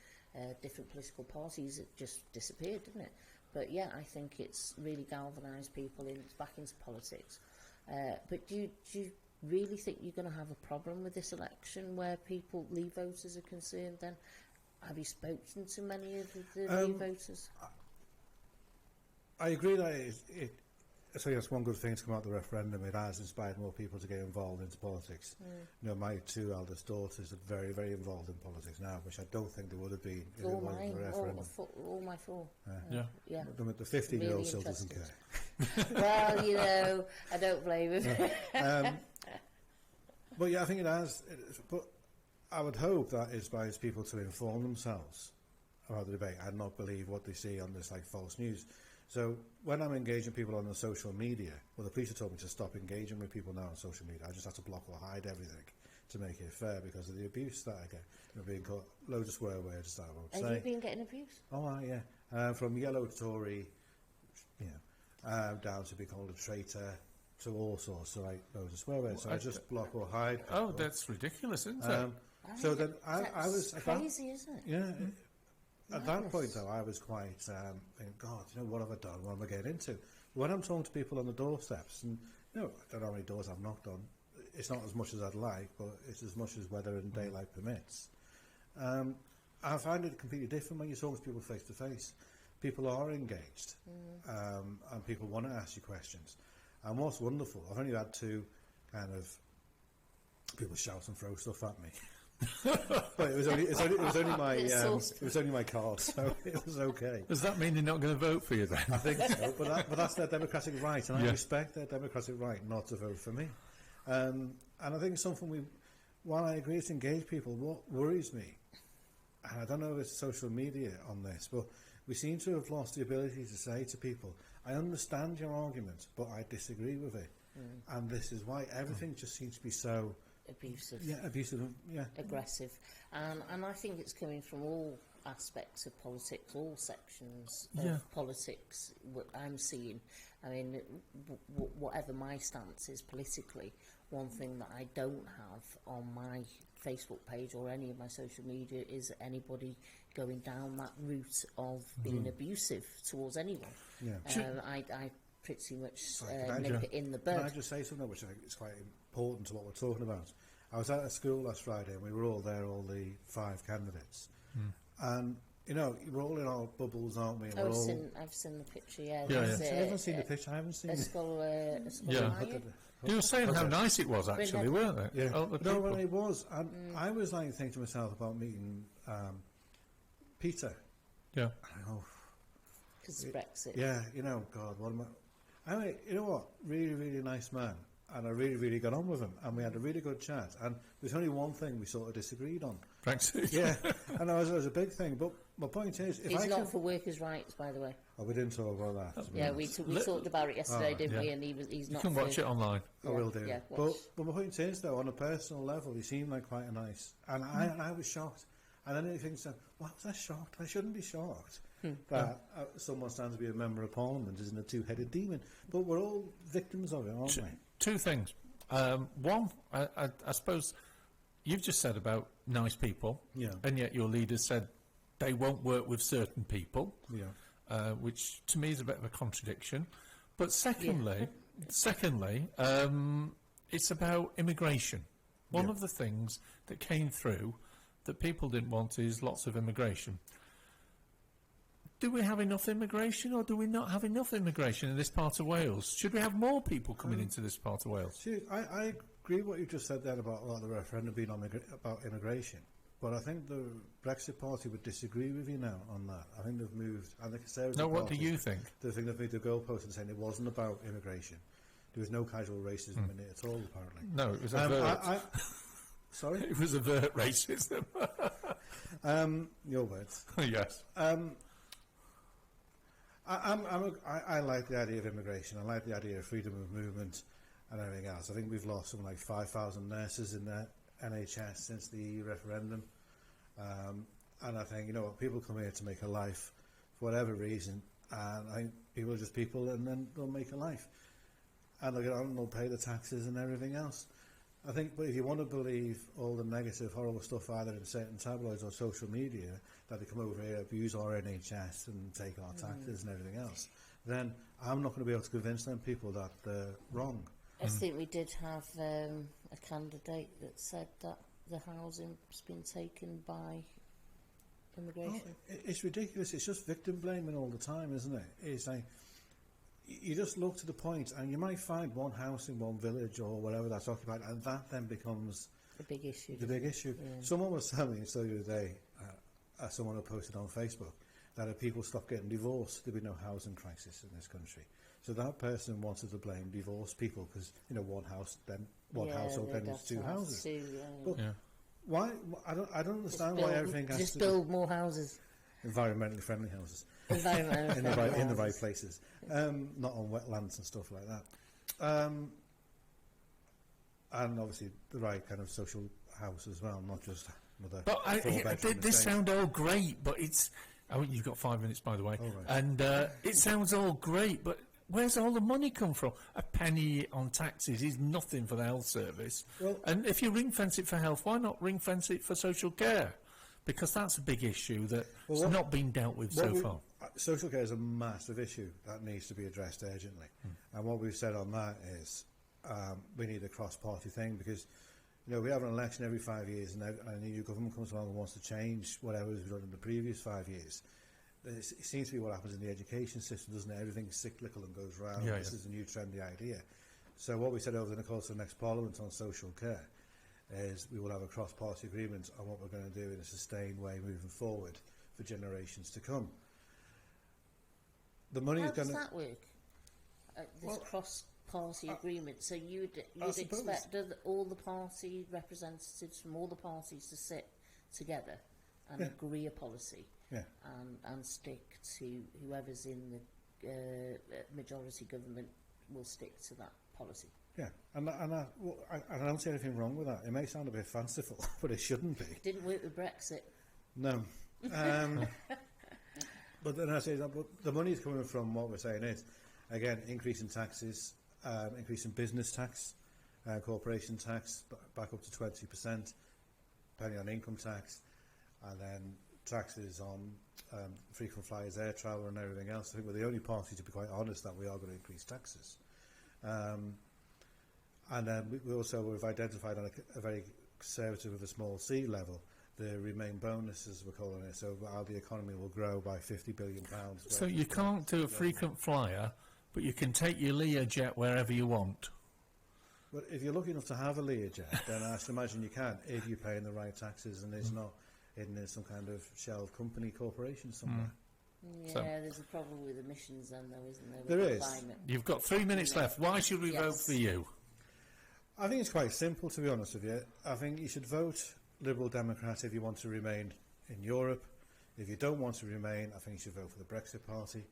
different political parties, it just disappeared, didn't it? But yeah, I think it's really galvanised people back into politics. But do you really think you're going to have a problem with this election where Leave voters are concerned then? Have you spoken to many of the Leave voters? I agree that so that's one good thing to come out of the referendum. It has inspired more people to get involved into politics. My 2 eldest daughters are very, very involved in politics now, which I don't think they would have been if it wasn't for the referendum. All my 4. Yeah. The 15-year-old really still doesn't care. Well, I don't blame him. But yeah, I think it has. But I would hope that inspires people to inform themselves about the debate and not believe what they see on this false news. So when I'm engaging people on the social media, the police have told me to stop engaging with people now on social media. I just have to block or hide everything to make it fair because of the abuse that I get. Being caught loads of swear words that I won't say. Have you been getting abuse? Oh, yeah. From yellow Tory, down to be called a traitor, to all sorts of loads of swear words. So I just block or hide people. Oh, that's ridiculous, isn't it? So then I was crazy, isn't it? Yeah. At that point, though, I was quite thinking, God, what have I done? What am I getting into? When I'm talking to people on the doorsteps, and I don't know how many doors I've knocked on. It's not as much as I'd like, but it's as much as weather and daylight permits. I find it completely different when you talk to people face to face. People are engaged, and people want to ask you questions. And what's wonderful, I've only had 2 kind of people shout and throw stuff at me. But it was only my card, so it was okay. Does that mean they're not going to vote for you then? I think so, but that's their democratic right, and I respect their democratic right not to vote for me. And I think something while I agree to engage people, what worries me, and I don't know if it's social media on this, but we seem to have lost the ability to say to people, I understand your argument, but I disagree with it. And this is why everything just seems to be so abusive. Yeah, abusive. Yeah, aggressive. And I think it's coming from all aspects of politics, all sections of politics. What I'm seeing, I mean, whatever my stance is politically, one thing that I don't have on my Facebook page or any of my social media is anybody going down that route of being abusive towards anyone. Yeah. I pretty much nip it in the bud. Can I just say something which I think is quite important to what we're talking about? I was at a school last Friday and we were all there, all the 5 candidates. And, we're all in our bubbles, aren't we? And I've seen the picture, yeah. I haven't seen the picture, I haven't seen it. You were saying how nice it was, actually, weren't they? Yeah. Well, it was. And I was thinking to myself about meeting Peter. Yeah. Because Brexit. Yeah, God, what am I... Anyway, you know what? Really, really nice man. And I really, really got on with him. And we had a really good chat. And there's only one thing we sort of disagreed on. Brexit. Yeah. And it was a big thing. But my point is... He's not for workers' rights, by the way. Oh, we didn't talk about that. Yeah, we talked about it yesterday, didn't we? And he's not... You can watch it online. I will do. Yeah, but my point is, though, on a personal level, he seemed like quite a nice... And I was shocked. And then he thinks, why was I shocked? I shouldn't be shocked. That someone stands to be a member of Parliament isn't a 2-headed demon. But we're all victims of it, aren't we? 2 things. One, I suppose you've just said about nice people, and yet your leader said they won't work with certain people, which to me is a bit of a contradiction. But secondly, it's about immigration. One of the things that came through that people didn't want is lots of immigration. Do we have enough immigration, or do we not have enough immigration in this part of Wales? Should we have more people coming into this part of Wales? See, I agree with what you just said there about the referendum being about immigration, but I think the Brexit Party would disagree with you now on that. I think they've moved. I think what do you think? They think they've moved the goalpost and saying it wasn't about immigration. There was no casual racism in it at all, apparently. No, it was overt. Sorry? It was overt racism. Your words. Yes. I like the idea of immigration. I like the idea of freedom of movement. and everything else. I think we've lost something like 5,000 nurses in the NHS since the referendum. And I think, people come here to make a life for whatever reason, and I think people are just people, and then they'll make a life. And they'll get on and they'll pay the taxes and everything else. I think, but if you want to believe all the negative, horrible stuff either in certain tabloids or social media, that they come over here, abuse our NHS and take our taxes and everything else, then I'm not going to be able to convince them people that they're wrong. I think we did have a candidate that said that the housing's been taken by immigration. It's ridiculous. It's just victim blaming all the time, isn't it? It's like, you just look to the point, and you might find one house in one village or whatever that's occupied, and that then becomes the big issue. The big issue. Yeah. Someone was telling me the other day, someone who posted on Facebook, that if people stop getting divorced, there'd be no housing crisis in this country. So that person wanted to blame divorced people because one household then needs two houses. But why? I don't understand why everything has to just build more houses. Environmentally friendly houses. In the right places, not on wetlands and stuff like that, and obviously the right kind of social house as well, not just another. But this sound all great, but it's. Oh, you've got 5 minutes, by the way, and it sounds all great, but where's all the money come from? A penny on taxes is nothing for the health service, and if you ring fence it for health, why not ring fence it for social care? Because that's a big issue that's not been dealt with so far. Social care is a massive issue that needs to be addressed urgently. And what we've said on that is we need a cross-party thing, because we have an election every 5 years, and a new government comes along and wants to change whatever was done in the previous 5 years. It seems to be what happens in the education system, doesn't it? Everything's cyclical and goes round. This is a new trendy idea. So what we said over the course of the next Parliament on social care is we will have a cross-party agreement on what we're going to do in a sustained way moving forward for generations to come. The money How is going to... How does that work? This cross-party agreement. So you'd expect all the party representatives from all the parties to sit together and agree a policy, and stick to whoever's in the majority government will stick to that policy. Yeah, and I don't see anything wrong with that. It may sound a bit fanciful, but it shouldn't be. Didn't work with Brexit. No. But then I say that the money is coming from what we're saying is, again, increase in taxes, increase in business tax, corporation tax, back up to 20%, depending on income tax, and then taxes on frequent flyers, air travel and everything else. I think we're the only party, to be quite honest, that we are going to increase taxes. And then we've identified on a very conservative with a small C level, the Remain bonus, as we're calling it, so how the economy will grow by £50 billion. So you can't do a frequent flyer, but you can take your Learjet wherever you want. But if you're lucky enough to have a Learjet, then I should imagine you can, if you're paying the right taxes and it's not hidden in some kind of shell company corporation somewhere. Yeah, there's a problem with emissions then, though, isn't there? There is. Climate. You've got 3 minutes left. Why should we vote for you? I think it's quite simple, to be honest with you. I think you should vote Liberal Democrat if you want to remain in Europe. If you don't want to remain, I think you should vote for the Brexit Party.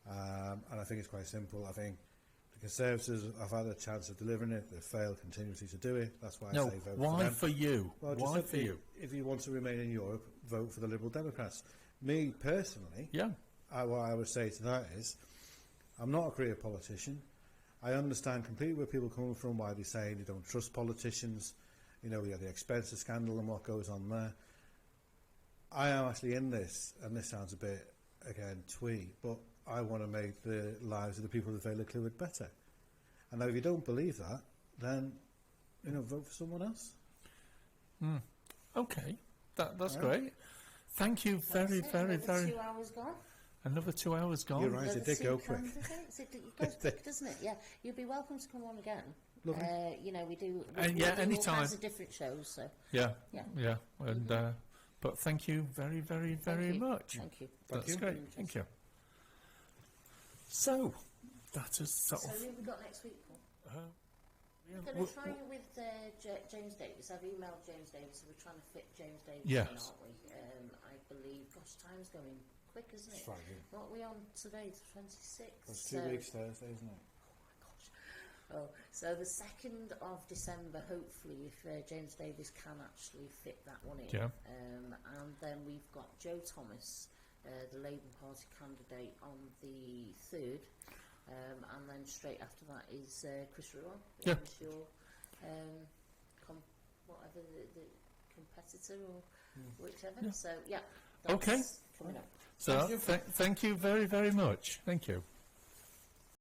And I think it's quite simple. I think the Conservatives have had a chance of delivering it. They've failed continuously to do it. That's why I say vote for them. Why for you? Well, why for you? If you want to remain in Europe, vote for the Liberal Democrats. Me, personally, what I would say to that is, I'm not a career politician. I understand completely where people are coming from, why they're saying they don't trust politicians. We have the expensive scandal and what goes on there. I am actually in this, and this sounds a bit, again, twee, but I want to make the lives of the people of the Vale of Clwyd better. And now if you don't believe that, then, vote for someone else. Okay, that's great. Thank you very, very, very... 2 hours gone. Another 2 hours gone. You're right, it did go quick. It goes quick, doesn't it? Yeah, you'll be welcome to come on again. We do. We anytime. All kinds of different shows. So. Yeah. And but thank you very, very, very much. Thank you. That's great. Thank you. So that is sort of. So who have we got next week, Paul? We're going to try with James Davis. I've emailed James Davis. We're trying to fit James Davis in, aren't we? I believe. Gosh, time's going quick, isn't it? Friday. What are we on today? The 26th. It's 2 weeks Thursday, isn't it? Oh my gosh. Oh, so the 2nd of December, hopefully, if James Davies can actually fit that one in. Yeah. And then we've got Joe Thomas, the Labour Party candidate, on the 3rd. And then straight after that is Chris Ruan. Yeah. Who's your whatever the competitor or whichever. Yeah. So, yeah. That's Okay. coming up. So, thank you very, very much. Thank you.